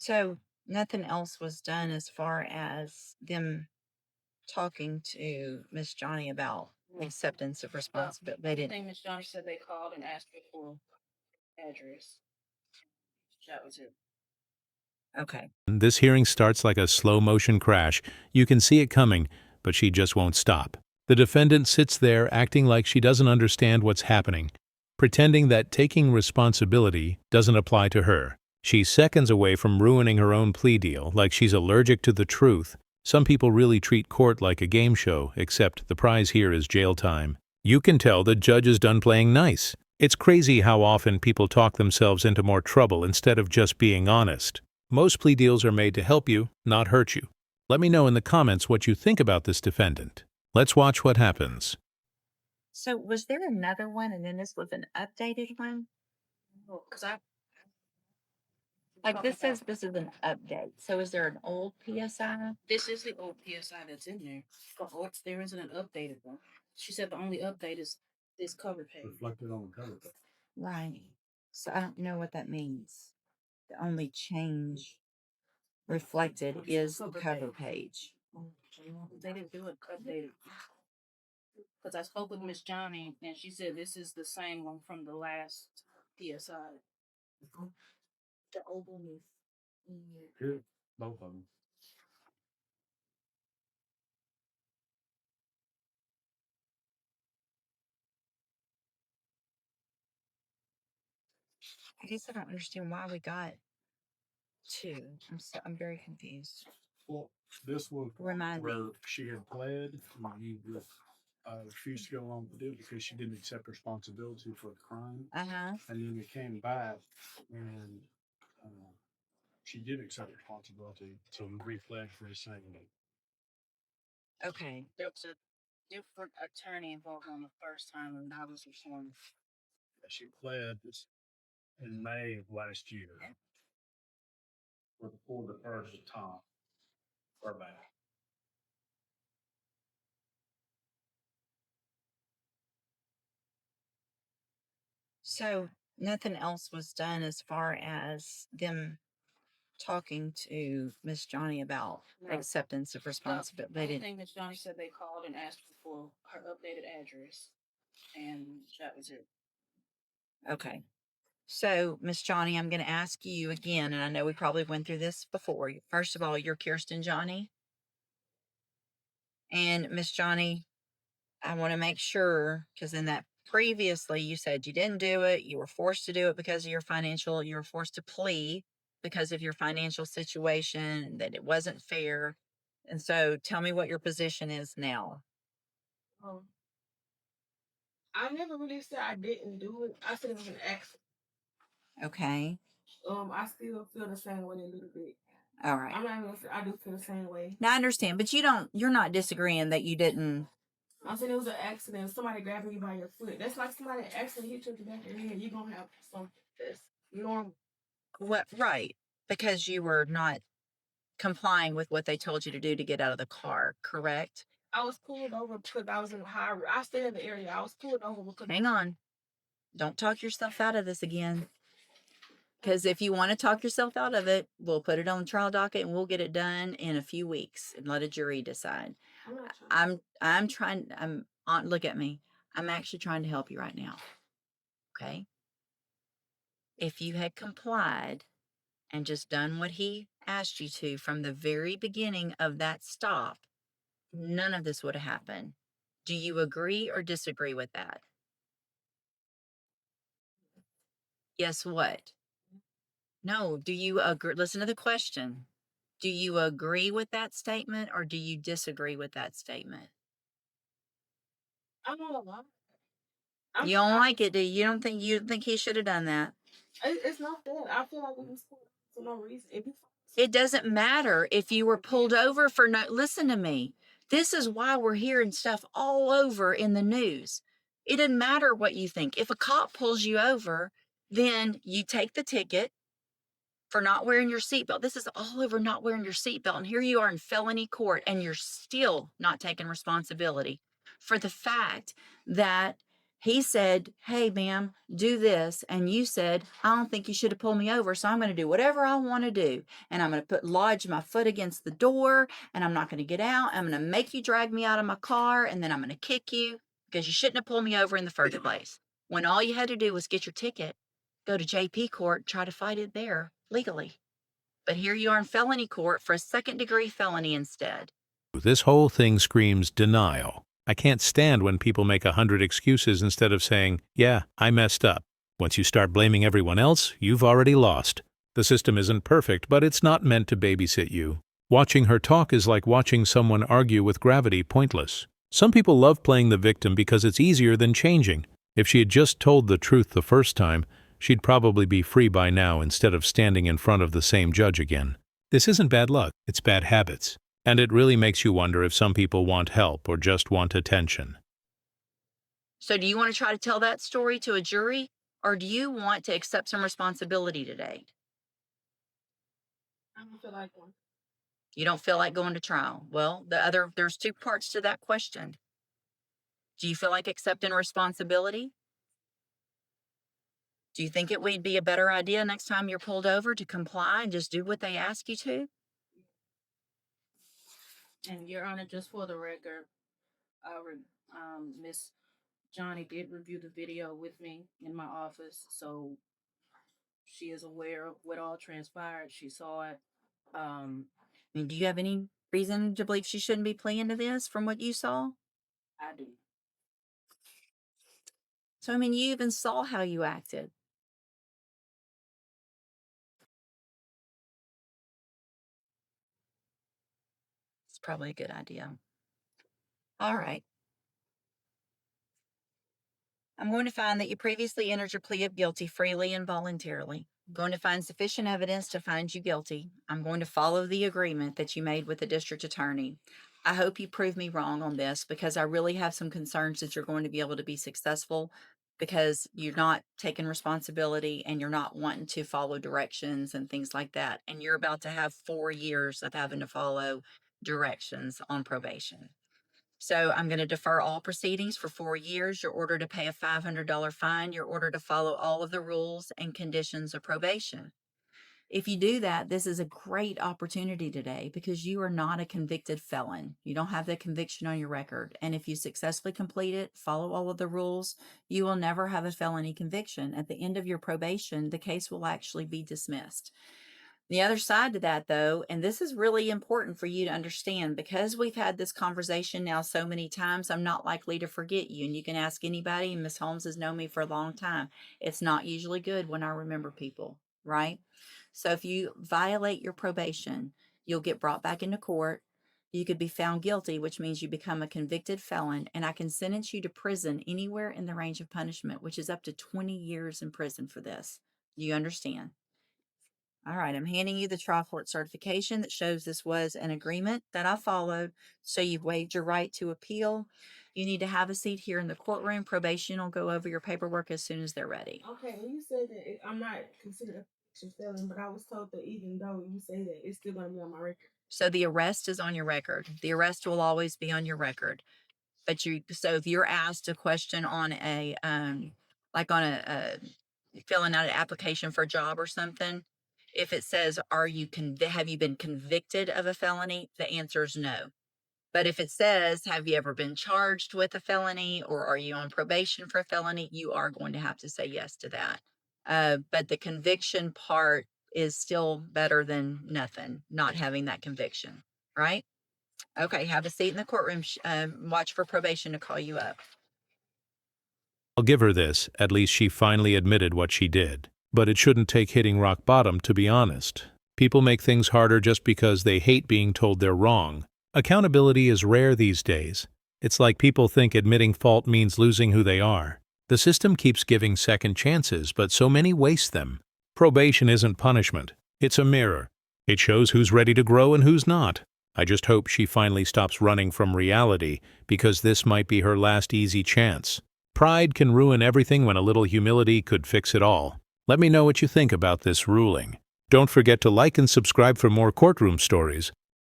So nothing else was done as far as them talking to Miss Johnny about acceptance of responsibility. They I didn't. think Miss Johnny said they called and asked her for address. That was it. Okay. This hearing starts like a slow motion crash. You can see it coming, but she just won't stop. The defendant sits there acting like she doesn't understand what's happening, pretending that taking responsibility doesn't apply to her. She's seconds away from ruining her own plea deal, like she's allergic to the truth. Some people really treat court like a game show, except the prize here is jail time. You can tell the judge is done playing nice. It's crazy how often people talk themselves into more trouble instead of just being honest. Most plea deals are made to help you, not hurt you. Let me know in the comments what you think about this defendant. Let's watch what happens. So was there another one, and then this was an updated one? Because I Like this says this is an update. So is there an old PSI? this is the old PSI that's in there. There isn't an updated one. She said the only update is this cover page. Reflected on the cover. Right. So I don't know what that means. The only change reflected is the cover page. They didn't do it updated. Because I spoke with Miss Johnny and she said this is the same one from the last PSI. The old one is Here, both of them. I guess I don't understand why we got two. I'm very confused. Well, this was Remind me. where she had pled, and he was, refused to go along with it because she didn't accept responsibility for the crime. Uh-huh. And then it came back, and she did accept responsibility to reflect for the same. Okay. there was a different attorney involved on the first time and I was reformed. She pled this in May of last year for the first time. Or back. So nothing else was done as far as them talking to Miss Johnny about acceptance of responsibility. They I didn't. think Miss Johnny said they called and asked her for her updated address. And that was it. Okay. So, Miss Johnny, I'm going to ask you again, and I know we probably went through this before. First of all, you're Kirsten Johnny. And Miss Johnny, I want to make sure, because in that previously you said you didn't do it, you were forced to do it because of you were forced to plea because of your financial situation, that it wasn't fair. And so tell me what your position is now. Um, I never really said I didn't do it. I said it was an accident. Okay. I still feel the same way a little bit. All right. I'm not even. I do feel the same way. Now I understand, but you're not disagreeing that you didn't. I said it was an accident. Somebody grabbing you by your foot. That's like somebody accident hit you in the back of your head. You're gonna have something that's normal. What, right. Because you were not complying with what they told you to do to get out of the car, correct? I was pulled over because I was in the high. I stayed in the area. I was pulled over because. Hang on. Don't talk yourself out of this again. Because if you want to talk yourself out of it, we'll put it on the trial docket and we'll get it done in a few weeks and let a jury decide. I'm not trying. I'm trying. Look at me. I'm actually trying to help you right now. Okay. If you had complied and just done what he asked you to from the very beginning of that stop, none of this would have happened. Do you agree or disagree with that? Yes, what? No, do you agree? Listen to the question. Do you agree with that statement or do you disagree with that statement? I'm not lying. You don't like it, do you? You don't think he should have done that? It's not that. I feel like we was pulled over for no reason. It doesn't matter if you were pulled over for no. Listen to me. This is why we're hearing stuff all over in the news. It doesn't matter what you think. If a cop pulls you over, then you take the ticket for not wearing your seatbelt. This is all over not wearing your seatbelt. And here you are in felony court and you're still not taking responsibility for the fact that He said, hey, ma'am, do this. And you said, I don't think you should have pulled me over. So I'm going to do whatever I want to do. And I'm going to lodge my foot against the door. And I'm not going to get out. I'm going to make you drag me out of my car. And then I'm going to kick you because you shouldn't have pulled me over in the first place. When all you had to do was get your ticket, go to JP court, try to fight it there legally. But here you are in felony court for a second-degree felony instead. This whole thing screams denial. I can't stand when people make 100 excuses instead of saying, yeah, I messed up. Once you start blaming everyone else, you've already lost. The system isn't perfect, but it's not meant to babysit you. Watching her talk is like watching someone argue with gravity pointless. Some people love playing the victim because it's easier than changing. If she had just told the truth the first time, she'd probably be free by now instead of standing in front of the same judge again. This isn't bad luck, it's bad habits. And it really makes you wonder if some people want help or just want attention. So do you want to try to tell that story to a jury, or do you want to accept some responsibility today? I don't feel like one. You don't feel like going to trial. Well, there's two parts to that question. Do you feel like accepting responsibility? Do you think it would be a better idea next time you're pulled over to comply and just do what they ask you to? And Your Honor, just for the record, Miss Johnny did review the video with me in my office, so she is aware of what all transpired. She saw it. I mean, do you have any reason to believe she shouldn't be playing to this from what you saw? I do. So, I mean, you even saw how you acted. It's probably a good idea. All right. I'm going to find that you previously entered your plea of guilty freely and voluntarily. I'm going to find sufficient evidence to find you guilty. I'm going to follow the agreement that you made with the district attorney. I hope you prove me wrong on this because I really have some concerns that you're going to be able to be successful because you're not taking responsibility and you're not wanting to follow directions and things like that. And you're about to have 4 years of having to follow directions on probation. So I'm going to defer all proceedings for 4 years. You're ordered to pay a $500 fine. You're ordered to follow all of the rules and conditions of probation. If you do that, this is a great opportunity today because you are not a convicted felon. You don't have that conviction on your record. And if you successfully complete it, follow all of the rules, you will never have a felony conviction. At the end of your probation, the case will actually be dismissed. The other side to that, though, and this is really important for you to understand, because we've had this conversation now so many times, I'm not likely to forget you. And you can ask anybody, and Ms. Holmes has known me for a long time. It's not usually good when I remember people, right? So if you violate your probation, you'll get brought back into court. You could be found guilty, which means you become a convicted felon, and I can sentence you to prison anywhere in the range of punishment, which is up to 20 years in prison for this. Do you understand? All right, I'm handing you the trial court certification that shows this was an agreement that I followed. So you've waived your right to appeal. You need to have a seat here in the courtroom. Probation will go over your paperwork as soon as they're ready. Okay, when you said that I'm not considered a conviction felon, but I was told that even though you say that, it's still going to be on my record. So the arrest is on your record. The arrest will always be on your record. But so if you're asked a question on a, like on a filling out an application for a job or something, if it says, have you been convicted of a felony? The answer is no. But if it says, have you ever been charged with a felony or are you on probation for a felony? You are going to have to say yes to that. But the conviction part is still better than nothing, not having that conviction, right? Okay, have a seat in the courtroom. Watch for probation to call you up. I'll give her this, at least she finally admitted what she did. But it shouldn't take hitting rock bottom, to be honest. People make things harder just because they hate being told they're wrong. Accountability is rare these days. It's like people think admitting fault means losing who they are. The system keeps giving second chances, but so many waste them. Probation isn't punishment. It's a mirror. It shows who's ready to grow and who's not. I just hope she finally stops running from reality, because this might be her last easy chance. Pride can ruin everything when a little humility could fix it all. Let me know what you think about this ruling. Don't forget to like and subscribe for more courtroom stories.